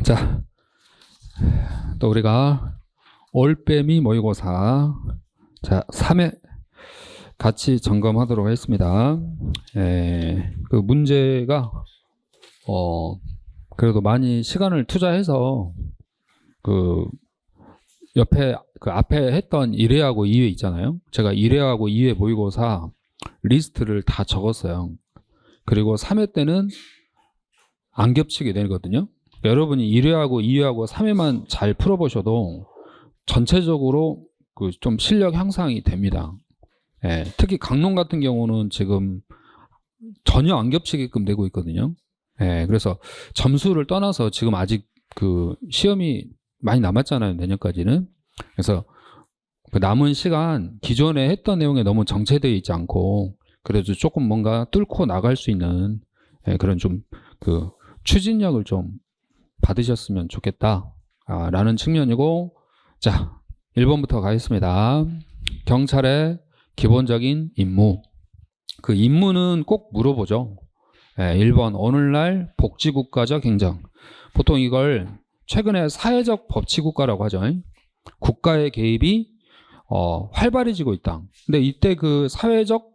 자, 또 우리가 올빼미 모의고사 자 3회 같이 점검하도록 하겠습니다. 그 문제가 그래도 많이 시간을 투자해서 그 옆에 그 앞에 했던 1회하고 2회 있잖아요. 제가 1회하고 2회 모의고사 리스트를 다 적었어요. 그리고 3회 때는 안 겹치게 되거든요. 여러분이 1회하고 2회하고 3회만 잘 풀어보셔도 전체적으로 그 좀 실력 향상이 됩니다. 특히 강론 같은 경우는 지금 전혀 안 겹치게끔 되고 있거든요. 그래서 점수를 떠나서 지금 아직 그 시험이 많이 남았잖아요. 내년까지는. 그래서 그 남은 시간 기존에 했던 내용에 너무 정체되어 있지 않고 그래도 조금 뭔가 뚫고 나갈 수 있는 그런 좀 그 추진력을 좀 받으셨으면 좋겠다 라는 측면이고, 자 1번부터 가겠습니다. 경찰의 기본적인 임무. 그 임무는 꼭 물어보죠. 1번 오늘날 복지국가적 행정. 보통 이걸 최근에 사회적 법치국가라고 하죠. 국가의 개입이 활발해지고 있다. 근데 이때 그 사회적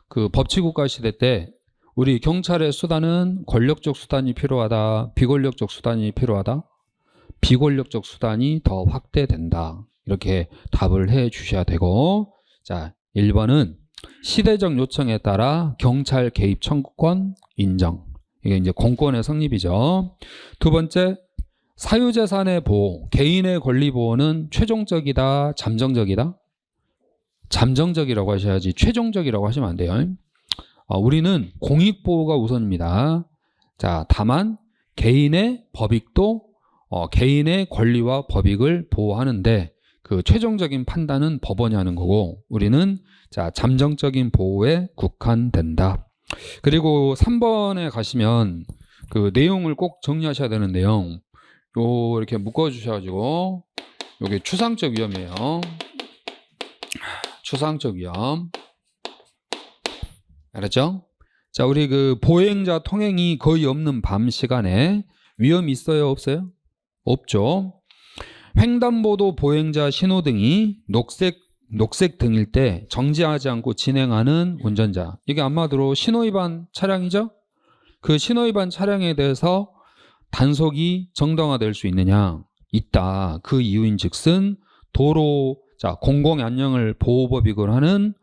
그 법치국가 시대 때 우리 경찰의 수단은 권력적 수단이 필요하다, 비권력적 수단이 필요하다, 비권력적 수단이 더 확대된다. 이렇게 답을 해 주셔야 되고, 자 1번은 시대적 요청에 따라 경찰 개입 청구권 인정. 이게 이제 공권의 성립이죠. 두 번째, 사유재산의 보호, 개인의 권리 보호는 최종적이다, 잠정적이다? 잠정적이라고 하셔야지 최종적이라고 하시면 안 돼요. 우리는 공익보호가 우선입니다. 자, 다만 개인의 법익도 개인의 권리와 법익을 보호하는데 그 최종적인 판단은 법원이 하는 거고, 우리는 자 잠정적인 보호에 국한된다. 그리고 3번에 가시면 그 내용을 꼭 정리하셔야 되는 내용 요 이렇게 묶어 주셔가지고, 요게 추상적 위험이에요. 추상적 위험. 알았죠? 자, 우리 그 보행자 통행이 거의 없는 밤 시간에 위험이 있어요, 없어요? 없죠. 횡단보도 보행자 신호등이 녹색 등일 때 정지하지 않고 진행하는 운전자, 이게 아마도 신호위반 차량이죠? 그 신호위반 차량에 대해서 단속이 정당화될 수 있느냐? 있다. 그 이유인즉슨 공공안녕을 보호법익을 하는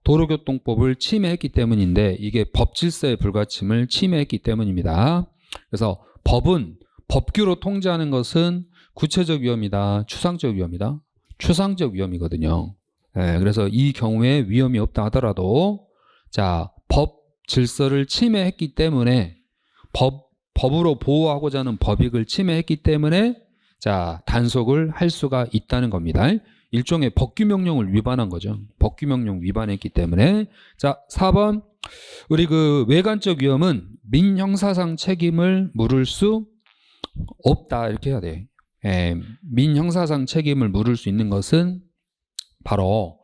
도로교통법을 침해했기 때문인데, 이게 법질서의 불가침을 침해했기 때문입니다. 그래서 법은 법규로 통제하는 것은 구체적 위험이다, 추상적 위험이다? 추상적 위험이거든요. 그래서 이 경우에 위험이 없다 하더라도 자 법 질서를 침해했기 때문에 법으로 보호하고자 하는 법익을 침해했기 때문에 자 단속을 할 수가 있다는 겁니다. 일종의 법규명령을 위반한 거죠. 법규명령 위반했기 때문에. 자 4번, 우리 그 외관적 위험은 민형사상 책임을 물을 수 없다, 이렇게 해야 돼. 민형사상 책임을 물을 수 있는 것은 바로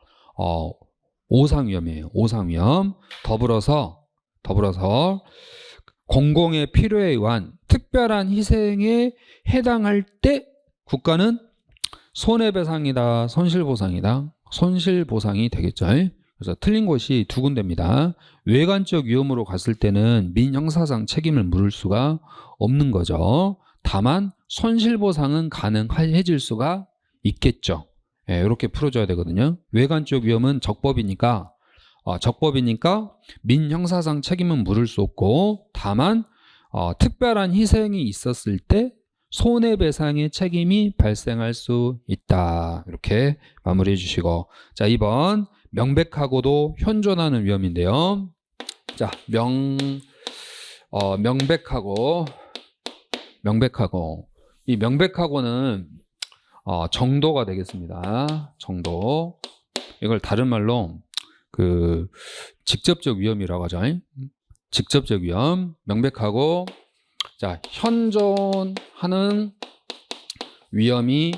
오상위험이에요. 오상위험. 더불어서 공공의 필요에 의한 특별한 희생에 해당할 때 국가는 손해배상이다, 손실보상이다? 손실보상이 되겠죠. 그래서 틀린 곳이 두 군데입니다. 외관적 위험으로 갔을 때는 민형사상 책임을 물을 수가 없는 거죠. 다만 손실보상은 가능해질 수가 있겠죠. 이렇게 풀어줘야 되거든요. 외관적 위험은 적법이니까 민형사상 책임은 물을 수 없고, 다만 특별한 희생이 있었을 때 손해배상의 책임이 발생할 수 있다. 이렇게 마무리해 주시고, 자 2번 명백하고도 현존하는 위험인데요. 자 명백하고 이 명백하고는 정도가 되겠습니다. 정도. 이걸 다른 말로 그 직접적 위험이라고 하죠. 직접적 위험. 명백하고 자 현존하는 위험이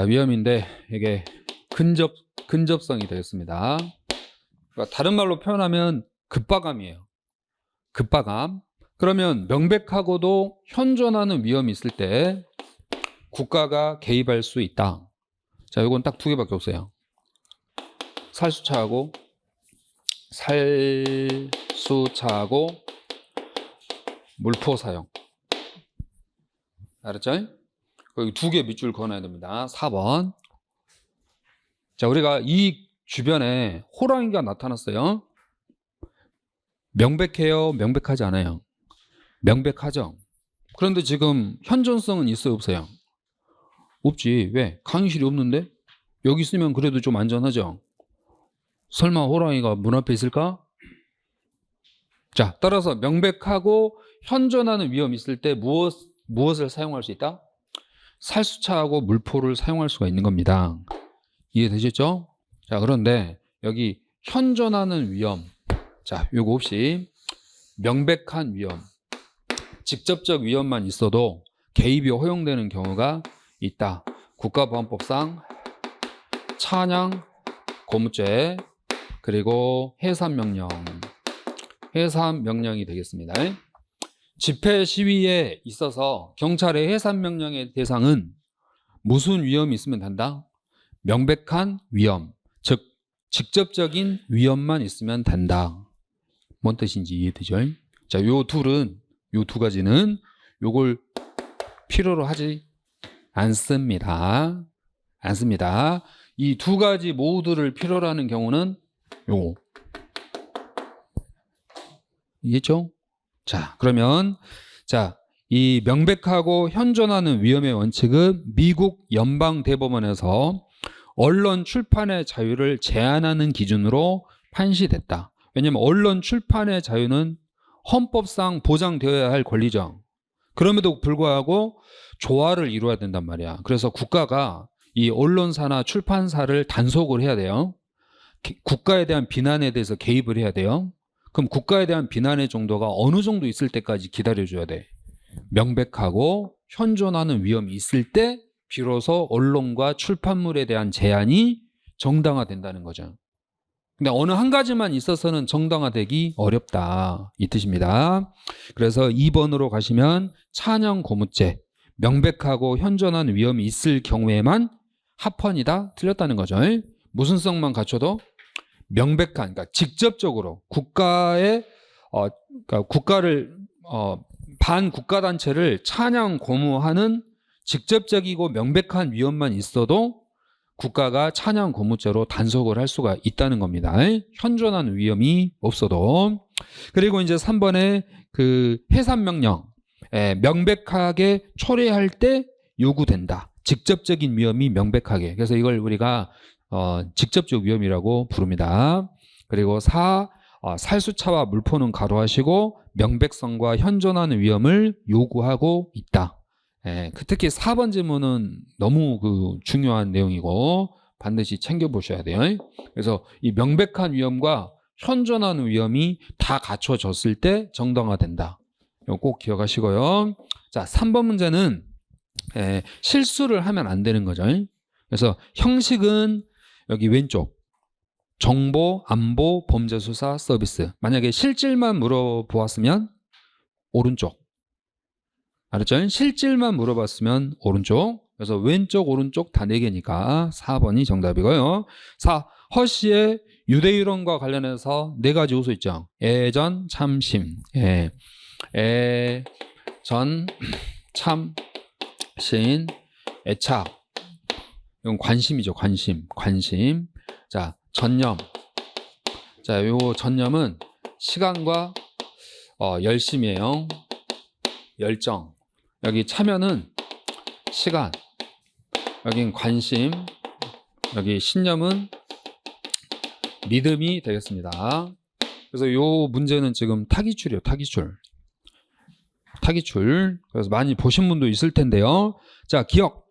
위험인데 이게 근접성이 되겠습니다. 그러니까 다른 말로 표현하면 급박함이에요. 급박함. 그러면 명백하고도 현존하는 위험이 있을 때 국가가 개입할 수 있다. 자, 이건 딱 두 개밖에 없어요. 살수차하고 물포 사용. 알았죠? 여기 두 개 밑줄 그어놔야 됩니다. 4번. 자, 우리가 이 주변에 호랑이가 나타났어요. 명백해요? 명백하지 않아요? 명백하죠? 그런데 지금 현존성은 있어요? 없어요? 없지. 왜? 강의실이 없는데? 여기 있으면 그래도 좀 안전하죠? 설마 호랑이가 문 앞에 있을까? 자, 따라서 명백하고 현존하는 위험이 있을 때 무엇을 사용할 수 있다? 살수차하고 물포를 사용할 수가 있는 겁니다. 이해되셨죠? 자, 그런데 여기 현존하는 위험. 자, 요거 없이 명백한 위험, 직접적 위험만 있어도 개입이 허용되는 경우가 있다. 국가보안법상 차량, 고무죄, 그리고 해산명령이 되겠습니다. 집회 시위에 있어서 경찰의 해산명령의 대상은 무슨 위험이 있으면 된다? 명백한 위험, 즉 직접적인 위험만 있으면 된다. 뭔 뜻인지 이해되죠? 자, 요 두 가지는 요걸 필요로 하지 않습니다. 이 두 가지 모두를 필요로 하는 경우는 요거. 이해했죠? 자, 그러면 이 명백하고 현존하는 위험의 원칙은 미국 연방대법원에서 언론 출판의 자유를 제한하는 기준으로 판시됐다. 왜냐하면 언론 출판의 자유는 헌법상 보장되어야 할 권리죠. 그럼에도 불구하고 조화를 이루어야 된단 말이야. 그래서 국가가 이 언론사나 출판사를 단속을 해야 돼요. 국가에 대한 비난에 대해서 개입을 해야 돼요. 그럼 국가에 대한 비난의 정도가 어느 정도 있을 때까지 기다려줘야 돼. 명백하고 현존하는 위험이 있을 때 비로소 언론과 출판물에 대한 제한이 정당화된다는 거죠. 근데 어느 한 가지만 있어서는 정당화되기 어렵다, 이 뜻입니다. 그래서 2번으로 가시면 차량 고무죄, 명백하고 현존한 위험이 있을 경우에만 합헌이다, 틀렸다는 거죠. 무슨성만 갖춰도 명백한, 그러니까 직접적으로 국가의 그러니까 국가를 반국가 단체를 찬양 고무하는 직접적이고 명백한 위험만 있어도 국가가 찬양 고무죄로 단속을 할 수가 있다는 겁니다. 현존한 위험이 없어도. 그리고 이제 3번에 그 해산명령, 명백하게 초래할 때 요구된다. 직접적인 위험이 명백하게. 그래서 이걸 우리가 직접적 위험이라고 부릅니다. 그리고 4, 살수차와 물포는 가로하시고 명백성과 현존하는 위험을 요구하고 있다. 특히 4번 질문은 너무 중요한 내용이고 반드시 챙겨보셔야 돼요. 그래서 이 명백한 위험과 현존하는 위험이 다 갖춰졌을 때 정당화된다. 이거 꼭 기억하시고요. 자, 3번 문제는 실수를 하면 안 되는 거죠. 그래서 형식은 여기 왼쪽 정보, 안보, 범죄수사, 서비스. 만약에 실질만 물어보았으면 오른쪽. 알았죠? 실질만 물어봤으면 오른쪽. 그래서 왼쪽, 오른쪽 다 4개니까 4번이 정답이고요. 4. 허씨의 유대유론과 관련해서 4가지 요소 있죠. 애전, 참심. 애전, 참신, 애착. 이건 관심이죠. 관심. 자, 전념. 자, 요 전념은 시간과 열심이에요. 열정. 여기 참여는 시간. 여긴 관심. 여기 신념은 믿음이 되겠습니다. 그래서 요 문제는 지금 타기출이에요. 타기출. 그래서 많이 보신 분도 있을 텐데요. 자, 기억.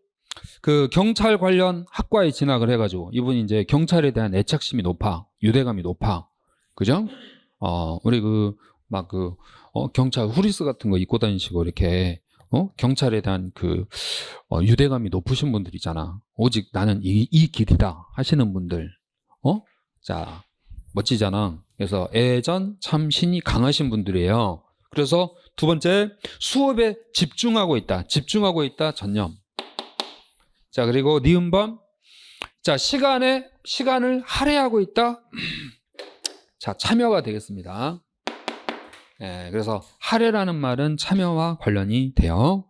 그 경찰 관련 학과에 진학을 해가지고 이분이 이제 경찰에 대한 애착심이 높아, 유대감이 높아, 그죠? 우리 경찰 후리스 같은 거 입고 다니시고 이렇게 경찰에 대한 유대감이 높으신 분들 있잖아. 오직 나는 이 길이다 하시는 분들, 자, 멋지잖아. 그래서 애전 참신이 강하신 분들이에요. 그래서 두 번째, 수업에 집중하고 있다. 집중하고 있다. 전념. 자, 그리고 니은번. 자, 시간을 할애하고 있다. 자, 참여가 되겠습니다. 네, 그래서 할애라는 말은 참여와 관련이 돼요.